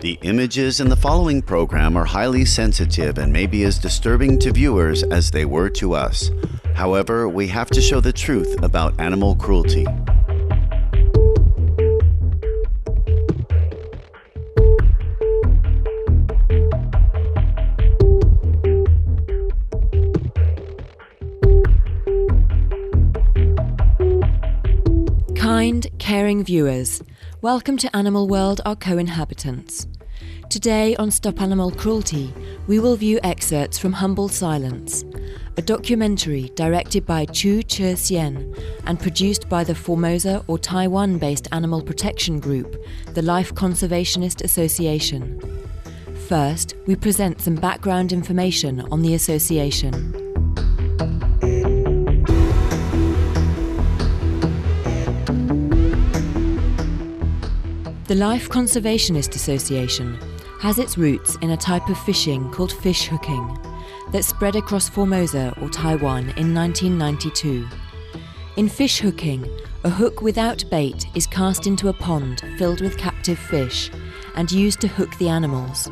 The images in the following program are highly sensitive and may be as disturbing to viewers as they were to us. However, we have to show the truth about animal cruelty. Kind, caring viewers, welcome to Animal World, our co-inhabitants. Today on Stop Animal Cruelty, we will view excerpts from Humble Silence, a documentary directed by Che-Hsien and produced by the Formosa or Taiwan-based animal protection group, the Life Conservationist Association. First, we present some background information on the association. The Life Conservationist Association has its roots in a type of fishing called fish hooking that spread across Formosa or Taiwan in 1992. In fish hooking, a hook without bait is cast into a pond filled with captive fish and used to hook the animals,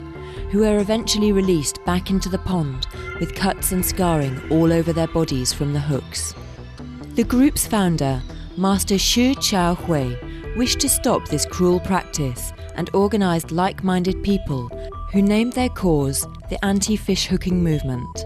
who are eventually released back into the pond with cuts and scarring all over their bodies from the hooks. The group's founder, Master Che-Hsien, wished to stop this cruel practice and organised like-minded people who named their cause the anti-fish hooking movement.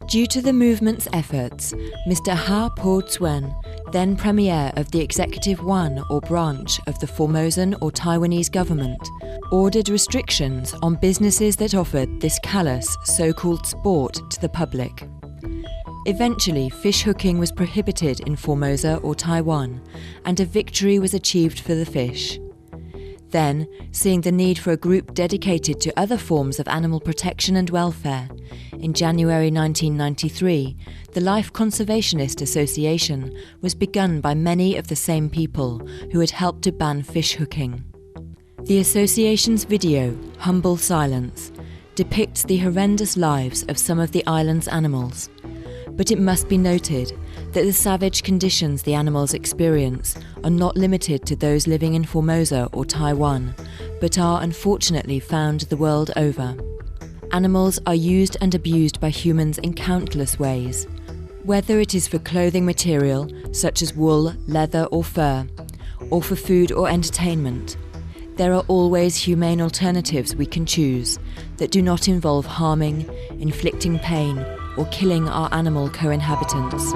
Due to the movement's efforts, Mr. Che-Hsien, then Premier of the Executive One or branch of the Formosan or Taiwanese government, ordered restrictions on businesses that offered this callous so-called sport to the public. Eventually, fish hooking was prohibited in Formosa or Taiwan, and a victory was achieved for the fish. Then, seeing the need for a group dedicated to other forms of animal protection and welfare, in January 1993, the Life Conservationist Association was begun by many of the same people who had helped to ban fish hooking. The association's video, Humble Silence, depicts the horrendous lives of some of the island's animals. But it must be noted that the savage conditions the animals experience are not limited to those living in Formosa or Taiwan, but are unfortunately found the world over. Animals are used and abused by humans in countless ways, whether it is for clothing material, such as wool, leather or fur, or for food or entertainment. There are always humane alternatives we can choose that do not involve harming, inflicting pain, or killing our animal co-inhabitants.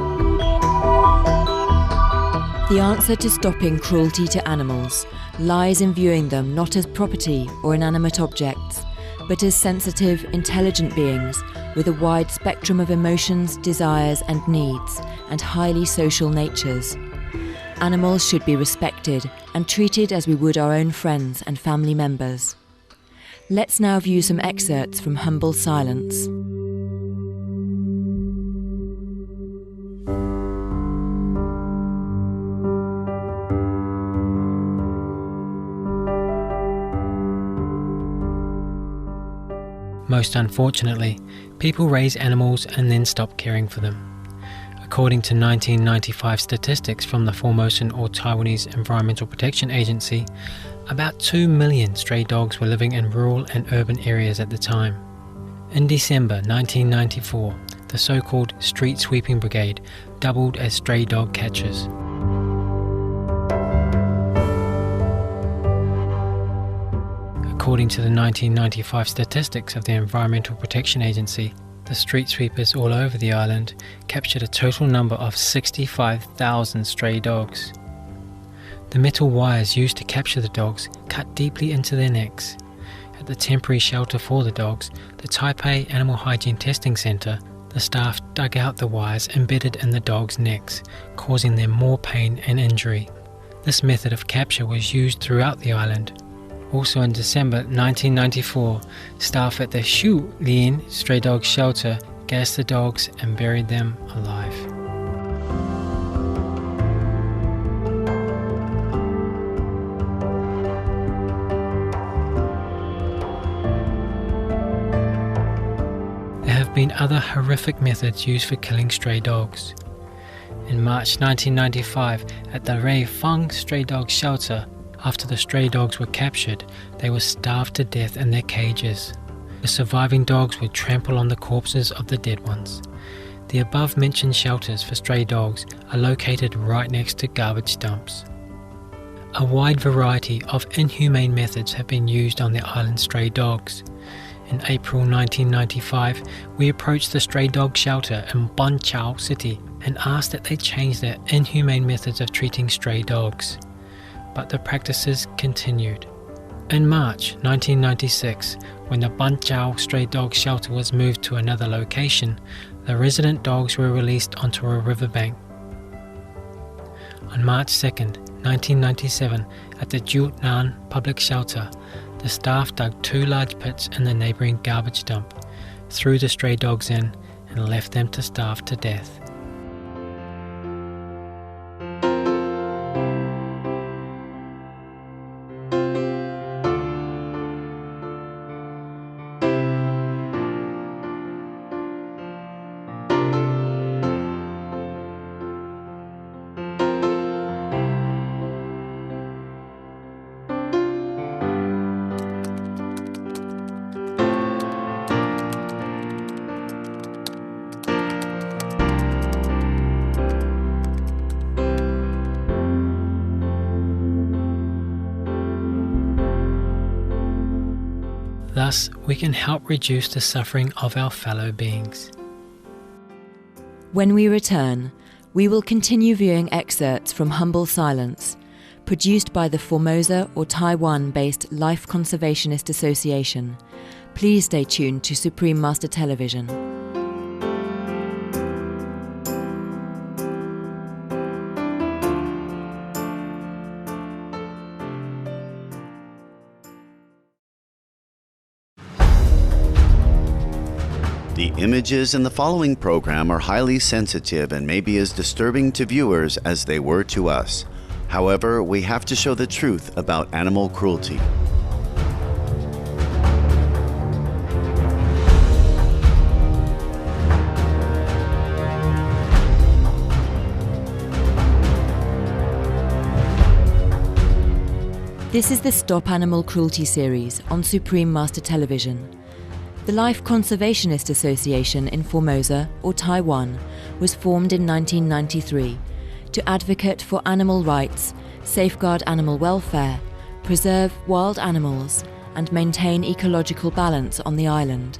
The answer to stopping cruelty to animals lies in viewing them not as property or inanimate objects, but as sensitive, intelligent beings with a wide spectrum of emotions, desires and needs, and highly social natures. Animals should be respected and treated as we would our own friends and family members. Let's now view some excerpts from Humble Silence. Most unfortunately, people raise animals and then stop caring for them. According to 1995 statistics from the Formosan or Taiwanese Environmental Protection Agency, about 2 million stray dogs were living in rural and urban areas at the time. In December 1994, the so-called Street Sweeping Brigade doubled as stray dog catchers. According to the 1995 statistics of the Environmental Protection Agency, the street sweepers all over the island captured a total number of 65,000 stray dogs. The metal wires used to capture the dogs cut deeply into their necks. At the temporary shelter for the dogs, the Taipei Animal Hygiene Testing Centre, the staff dug out the wires embedded in the dogs' necks, causing them more pain and injury. This method of capture was used throughout the island. Also in December 1994, staff at the Che-Hsien stray dog shelter gassed the dogs and buried them alive. There have been other horrific methods used for killing stray dogs. In March 1995, at the Ray Feng stray dog shelter, After the stray dogs were captured, they were starved to death in their cages. The surviving dogs would trample on the corpses of the dead ones. The above-mentioned shelters for stray dogs are located right next to garbage dumps. A wide variety of inhumane methods have been used on the island's stray dogs. In April 1995, we approached the stray dog shelter in Bon Chau City and asked that they change their inhumane methods of treating stray dogs. But the practices continued. In March 1996, when the Bon Chau stray dog shelter was moved to another location, the resident dogs were released onto a riverbank. On March 2nd, 1997, at the Jutnan public shelter, the staff dug 2 large pits in the neighbouring garbage dump, threw the stray dogs in, and left them to starve to death. Thus, we can help reduce the suffering of our fellow beings. When we return, we will continue viewing excerpts from Humble Silence, produced by the Formosa or Taiwan-based Life Conservationist Association. Please stay tuned to Supreme Master Television. The images in the following program are highly sensitive and may be as disturbing to viewers as they were to us. However, we have to show the truth about animal cruelty. This is the Stop Animal Cruelty series on Supreme Master Television. The Life Conservationist Association in Formosa, or Taiwan, was formed in 1993 to advocate for animal rights, safeguard animal welfare, preserve wild animals, and maintain ecological balance on the island.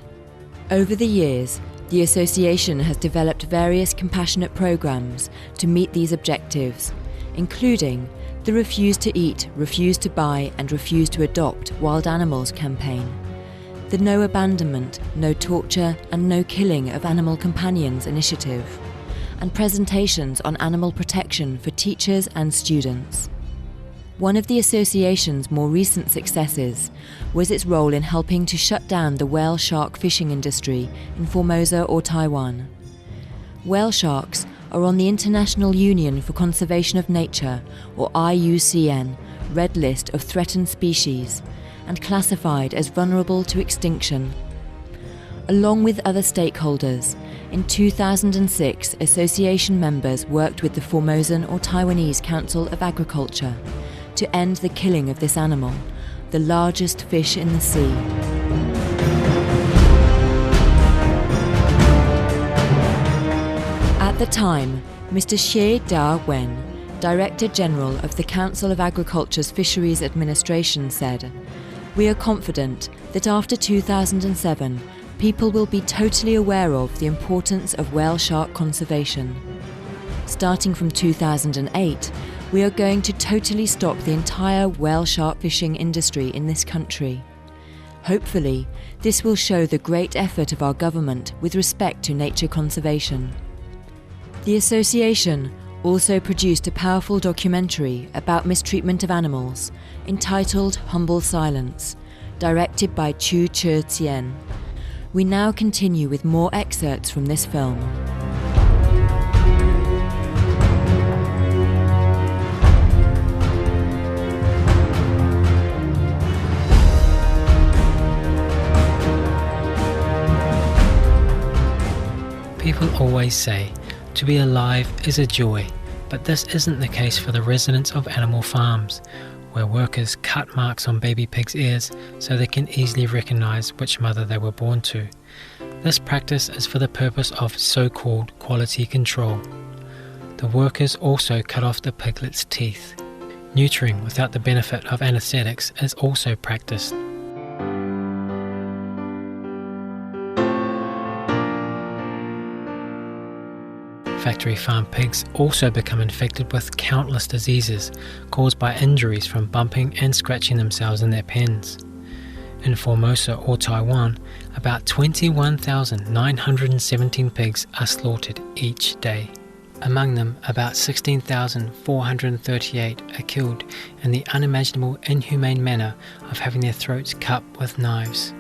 Over the years, the association has developed various compassionate programs to meet these objectives, including the Refuse to Eat, Refuse to Buy and Refuse to Adopt Wild Animals campaign, the No Abandonment, No Torture and No Killing of Animal Companions initiative, and presentations on animal protection for teachers and students. One of the association's more recent successes was its role in helping to shut down the whale shark fishing industry in Formosa or Taiwan. Whale sharks are on the International Union for Conservation of Nature, or IUCN, Red List of Threatened Species, and classified as vulnerable to extinction. Along with other stakeholders, in 2006, association members worked with the Formosan or Taiwanese Council of Agriculture to end the killing of this animal, the largest fish in the sea. At the time, Mr. Che-Hsien, Director General of the Council of Agriculture's Fisheries Administration, said, "We are confident that after 2007, people will be totally aware of the importance of whale shark conservation. Starting from 2008, we are going to totally stop the entire whale shark fishing industry in this country. Hopefully, this will show the great effort of our government with respect to nature conservation." The association also produced a powerful documentary about mistreatment of animals, entitled Humble Silence, directed by Che-Hsien. We now continue with more excerpts from this film. People always say, to be alive is a joy, but this isn't the case for the residents of animal farms. where workers cut marks on baby pigs' ears so they can easily recognize which mother they were born to. This practice is for the purpose of so-called quality control. The workers also cut off the piglet's teeth. Neutering without the benefit of anesthetics is also practiced. Factory farm pigs also become infected with countless diseases caused by injuries from bumping and scratching themselves in their pens. In Formosa or Taiwan, about 21,917 pigs are slaughtered each day. Among them, about 16,438 are killed in the unimaginable inhumane manner of having their throats cut with knives.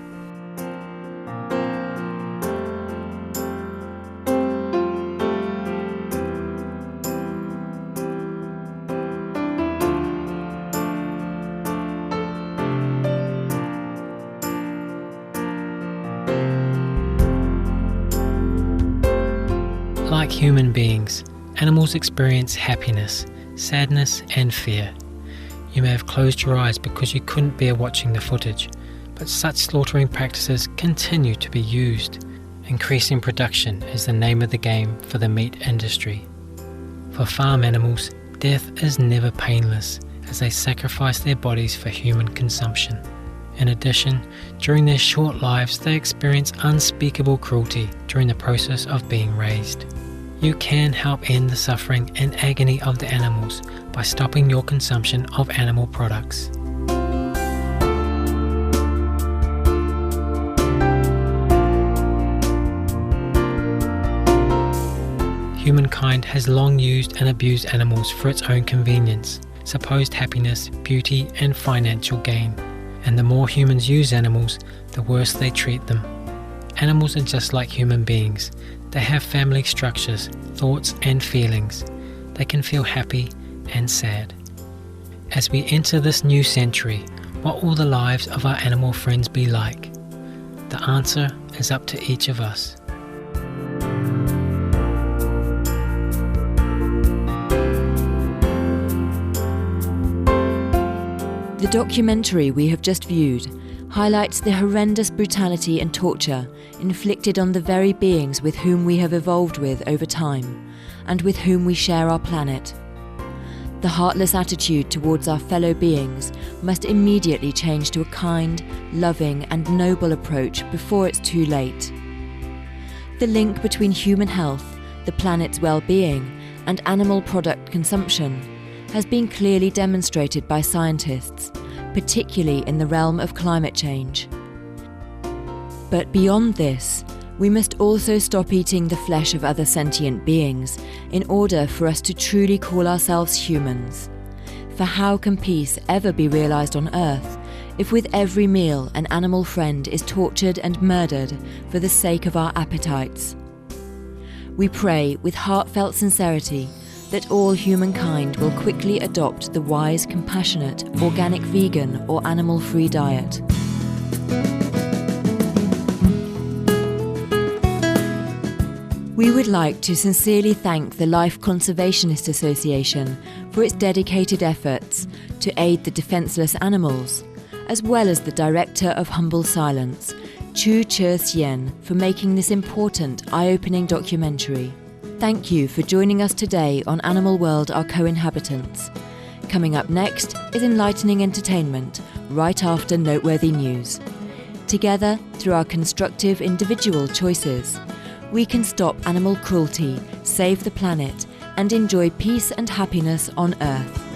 Like human beings, animals experience happiness, sadness, and fear. You may have closed your eyes because you couldn't bear watching the footage, but such slaughtering practices continue to be used. Increasing production is the name of the game for the meat industry. For farm animals, death is never painless, as they sacrifice their bodies for human consumption. In addition, during their short lives, they experience unspeakable cruelty during the process of being raised. You can help end the suffering and agony of the animals by stopping your consumption of animal products. Humankind has long used and abused animals for its own convenience, supposed happiness, beauty, and financial gain. And the more humans use animals, the worse they treat them. Animals are just like human beings. They have family structures, thoughts, and feelings. They can feel happy and sad. As we enter this new century, what will the lives of our animal friends be like? The answer is up to each of us. The documentary we have just viewed highlights the horrendous brutality and torture inflicted on the very beings with whom we have evolved with over time and with whom we share our planet. The heartless attitude towards our fellow beings must immediately change to a kind, loving, and noble approach before it's too late. The link between human health, the planet's well-being, and animal product consumption has been clearly demonstrated by scientists, particularly in the realm of climate change. But beyond this, we must also stop eating the flesh of other sentient beings in order for us to truly call ourselves humans. For how can peace ever be realized on Earth if with every meal an animal friend is tortured and murdered for the sake of our appetites? We pray with heartfelt sincerity that all humankind will quickly adopt the wise, compassionate, organic vegan or animal-free diet. We would like to sincerely thank the Life Conservationist Association for its dedicated efforts to aid the defenceless animals, as well as the Director of Humble Silence, Che-Hsien, for making this important, eye-opening documentary. Thank you for joining us today on Animal World, Our Co-Inhabitants. Coming up next is enlightening entertainment, right after noteworthy news. Together, through our constructive individual choices, we can stop animal cruelty, save the planet, and enjoy peace and happiness on Earth.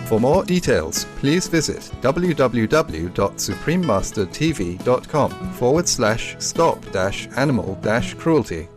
For more details, please visit www.suprememastertv.com/stop-animal-cruelty.